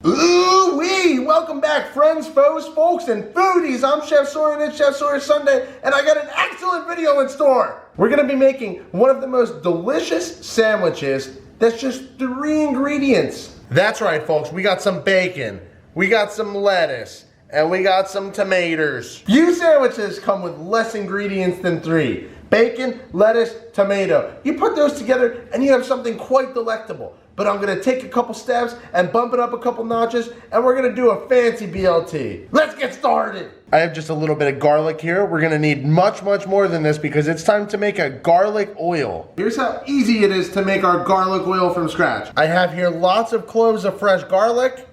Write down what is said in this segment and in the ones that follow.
Ooh-wee! Welcome back, friends, foes, folks, and foodies. I'm Chef Sawyer, and it's Chef Sawyer Sunday, and I got an excellent video in store. We're gonna be making one of the most delicious sandwiches that's just 3 ingredients. That's right, folks. We got some bacon, we got some lettuce, and we got some tomatoes. Few sandwiches come with less ingredients than 3. Bacon, lettuce, tomato. You put those together and you have something quite delectable. But I'm gonna take a couple steps and bump it up a couple notches, and we're gonna do a fancy BLT. Let's get started. I have just a little bit of garlic here. We're gonna need much more than this because it's time to make a garlic oil. Here's how easy it is to make our garlic oil from scratch. I have here lots of cloves of fresh garlic,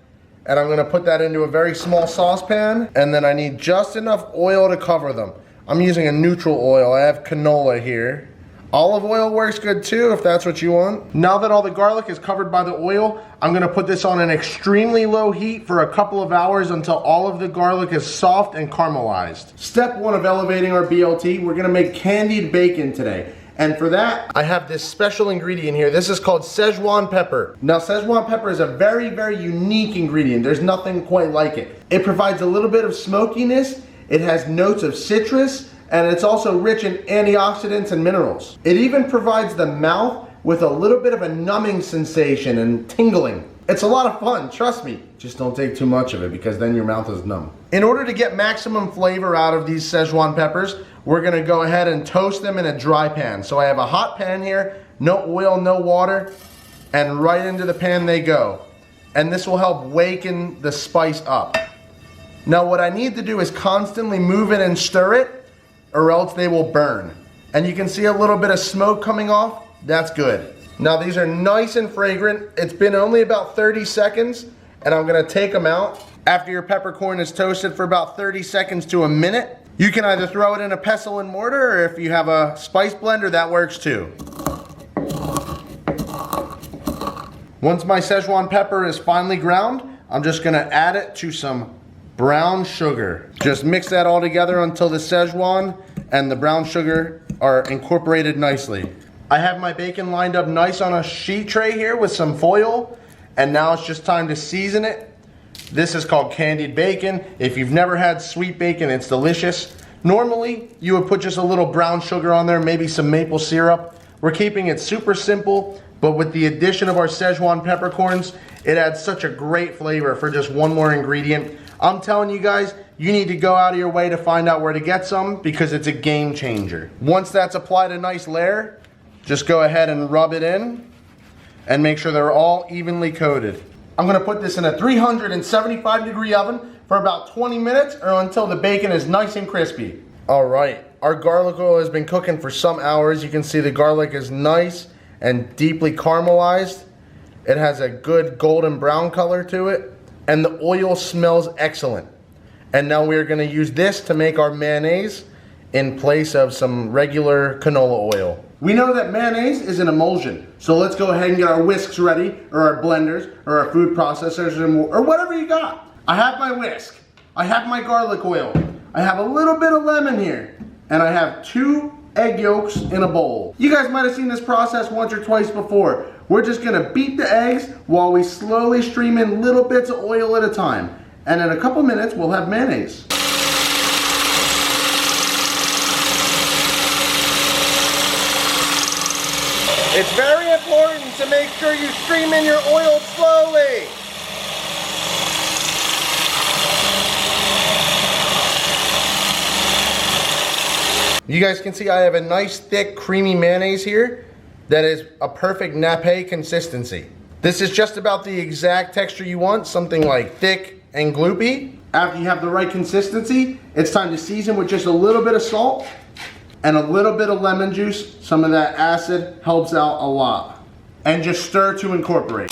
and I'm gonna put that into a very small saucepan, and then I need just enough oil to cover them. I'm using a neutral oil. I have canola here. Olive oil works good too if that's what you want. Now that all the garlic is covered by the oil, I'm gonna put this on an extremely low heat for a couple of hours until all of the garlic is soft and caramelized. Step 1 of elevating our BLT, we're gonna make candied bacon today. And for that, I have this special ingredient here. This is called Szechuan pepper. Now, Szechuan pepper is a very unique ingredient. There's nothing quite like it. It provides a little bit of smokiness. It has notes of citrus, and it's also rich in antioxidants and minerals. It even provides the mouth with a little bit of a numbing sensation and tingling. It's a lot of fun, trust me. Just don't take too much of it because then your mouth is numb. In order to get maximum flavor out of these Szechuan peppers, we're gonna go ahead and toast them in a dry pan. So I have a hot pan here, no oil, no water, and right into the pan they go. And this will help waken the spice up. Now what I need to do is constantly move it and stir it, or else they will burn. And you can see a little bit of smoke coming off. That's good. Now these are nice and fragrant. It's been only about 30 seconds, and I'm gonna take them out. After your peppercorn is toasted for about 30 seconds to a minute, you can either throw it in a pestle and mortar, or if you have a spice blender, that works too. Once my Szechuan pepper is finely ground, I'm just gonna add it to some brown sugar. Just mix that all together until the Szechuan and the brown sugar are incorporated nicely. I have my bacon lined up nice on a sheet tray here with some foil, and now it's just time to season it. This is called candied bacon. If you've never had sweet bacon, it's delicious. Normally, you would put just a little brown sugar on there, maybe some maple syrup. We're keeping it super simple, but with the addition of our Szechuan peppercorns, it adds such a great flavor for just one more ingredient. I'm telling you guys, you need to go out of your way to find out where to get some because it's a game changer. Once that's applied a nice layer, just go ahead and rub it in and make sure they're all evenly coated. I'm gonna put this in a 375-degree oven for about 20 minutes or until the bacon is nice and crispy. All right, our garlic oil has been cooking for some hours. You can see the garlic is nice and deeply caramelized. It has a good golden brown color to it, and the oil smells excellent. And now we're gonna use this to make our mayonnaise in place of some regular canola oil. We know that mayonnaise is an emulsion, so let's go ahead and get our whisks ready, or our blenders, or our food processors, or whatever you got. I have my whisk, I have my garlic oil, I have a little bit of lemon here, and I have 2 egg yolks in a bowl. You guys might have seen this process once or twice before. We're just gonna beat the eggs while we slowly stream in little bits of oil at a time. And in a couple minutes, we'll have mayonnaise. It's very important to make sure you stream in your oil slowly. You guys can see I have a nice thick creamy mayonnaise here that is a perfect nappe consistency. This is just about the exact texture you want, something like thick and gloopy. After you have the right consistency, it's time to season with just a little bit of salt and a little bit of lemon juice. Some of that acid helps out a lot. And just stir to incorporate.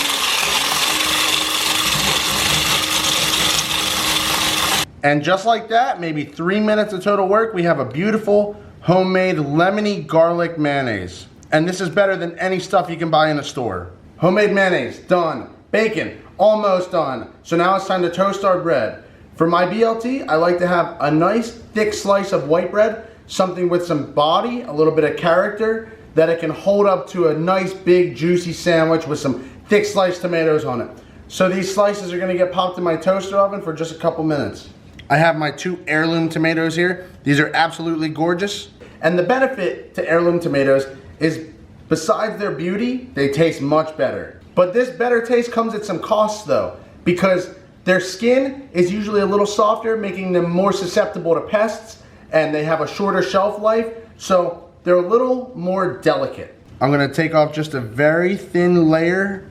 And just like that, maybe 3 minutes of total work, we have a beautiful homemade lemony garlic mayonnaise. And this is better than any stuff you can buy in a store. Homemade mayonnaise, done. Bacon, almost done. So now it's time to toast our bread. For my BLT, I like to have a nice thick slice of white bread, something with some body, a little bit of character, that it can hold up to a nice big juicy sandwich with some thick sliced tomatoes on it. So these slices are gonna get popped in my toaster oven for just a couple minutes. I have my 2 heirloom tomatoes here. These are absolutely gorgeous. And the benefit to heirloom tomatoes is besides their beauty, they taste much better. But this better taste comes at some costs though, because their skin is usually a little softer, making them more susceptible to pests, and they have a shorter shelf life, so they're a little more delicate. I'm gonna take off just a very thin layer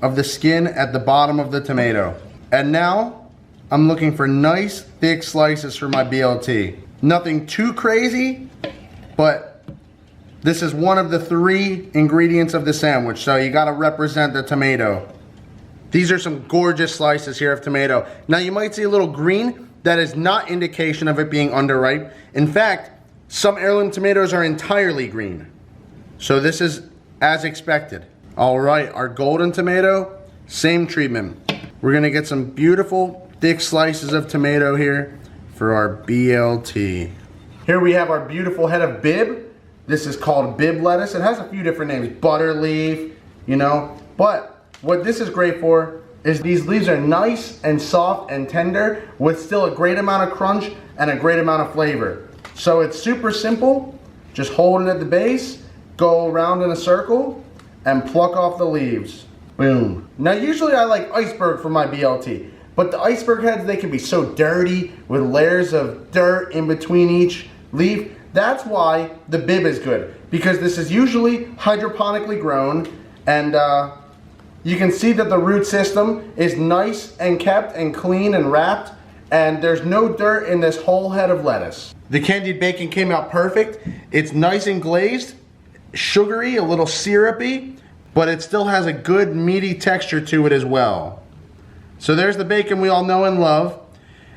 of the skin at the bottom of the tomato. And now, I'm looking for nice, thick slices for my BLT. Nothing too crazy, but this is one of the 3 ingredients of the sandwich, so you gotta represent the tomato. These are some gorgeous slices here of tomato. Now you might see a little green. That is not indication of it being underripe. In fact, some heirloom tomatoes are entirely green. So this is as expected. All right, our golden tomato, same treatment. We're gonna get some beautiful thick slices of tomato here for our BLT. Here we have our beautiful head of Bib. This is called Bib lettuce. It has a few different names, butter leaf, you know, but what this is great for is these leaves are nice and soft and tender with still a great amount of crunch and a great amount of flavor. So it's super simple. Just hold it at the base, go around in a circle, and pluck off the leaves. Boom. Now usually I like iceberg for my BLT, but the iceberg heads, they can be so dirty with layers of dirt in between each leaf. That's why the Bib is good, because this is usually hydroponically grown, and you can see that the root system is nice and kept and clean and wrapped, and there's no dirt in this whole head of lettuce. The candied bacon came out perfect. It's nice and glazed, sugary, a little syrupy, but it still has a good meaty texture to it as well. So there's the bacon we all know and love,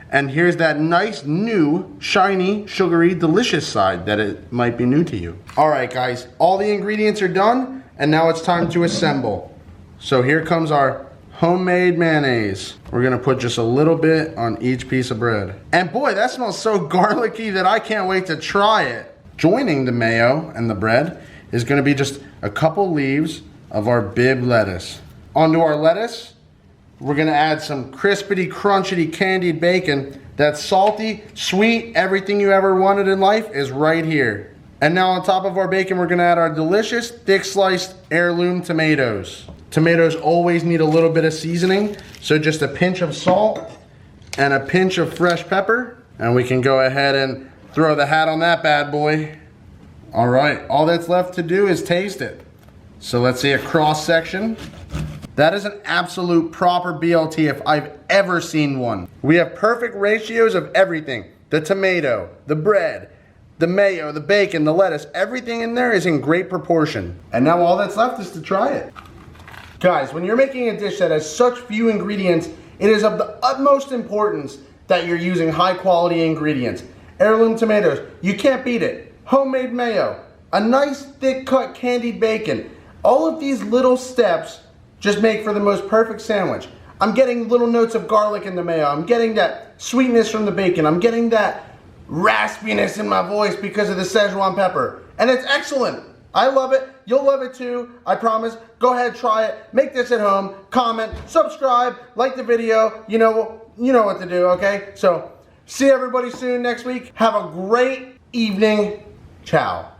and here's that nice, new, shiny, sugary, delicious side that it might be new to you. All right, guys, all the ingredients are done, and now it's time to assemble. So here comes our homemade mayonnaise. We're gonna put just a little bit on each piece of bread. And boy, that smells so garlicky that I can't wait to try it. Joining the mayo and the bread is gonna be just a couple leaves of our Bib lettuce. Onto our lettuce, we're gonna add some crispity, crunchity candied bacon. That's salty, sweet, everything you ever wanted in life is right here. And now on top of our bacon, we're gonna add our delicious, thick sliced heirloom tomatoes. Tomatoes always need a little bit of seasoning, so just a pinch of salt and a pinch of fresh pepper, and we can go ahead and throw the hat on that bad boy. All right, all that's left to do is taste it. So let's see a cross section. That is an absolute proper BLT if I've ever seen one. We have perfect ratios of everything. The tomato, the bread, the mayo, the bacon, the lettuce, everything in there is in great proportion. And now all that's left is to try it. Guys, when you're making a dish that has such few ingredients, it is of the utmost importance that you're using high quality ingredients. Heirloom tomatoes, you can't beat it. Homemade mayo, a nice thick cut candied bacon. All of these little steps just make for the most perfect sandwich. I'm getting little notes of garlic in the mayo. I'm getting that sweetness from the bacon. I'm getting that raspiness in my voice because of the Szechuan pepper. And it's excellent. I love it. You'll love it too. I promise. Go ahead, try it. Make this at home. Comment, subscribe, like the video. You know what to do, okay? So, see everybody soon next week. Have a great evening. Ciao.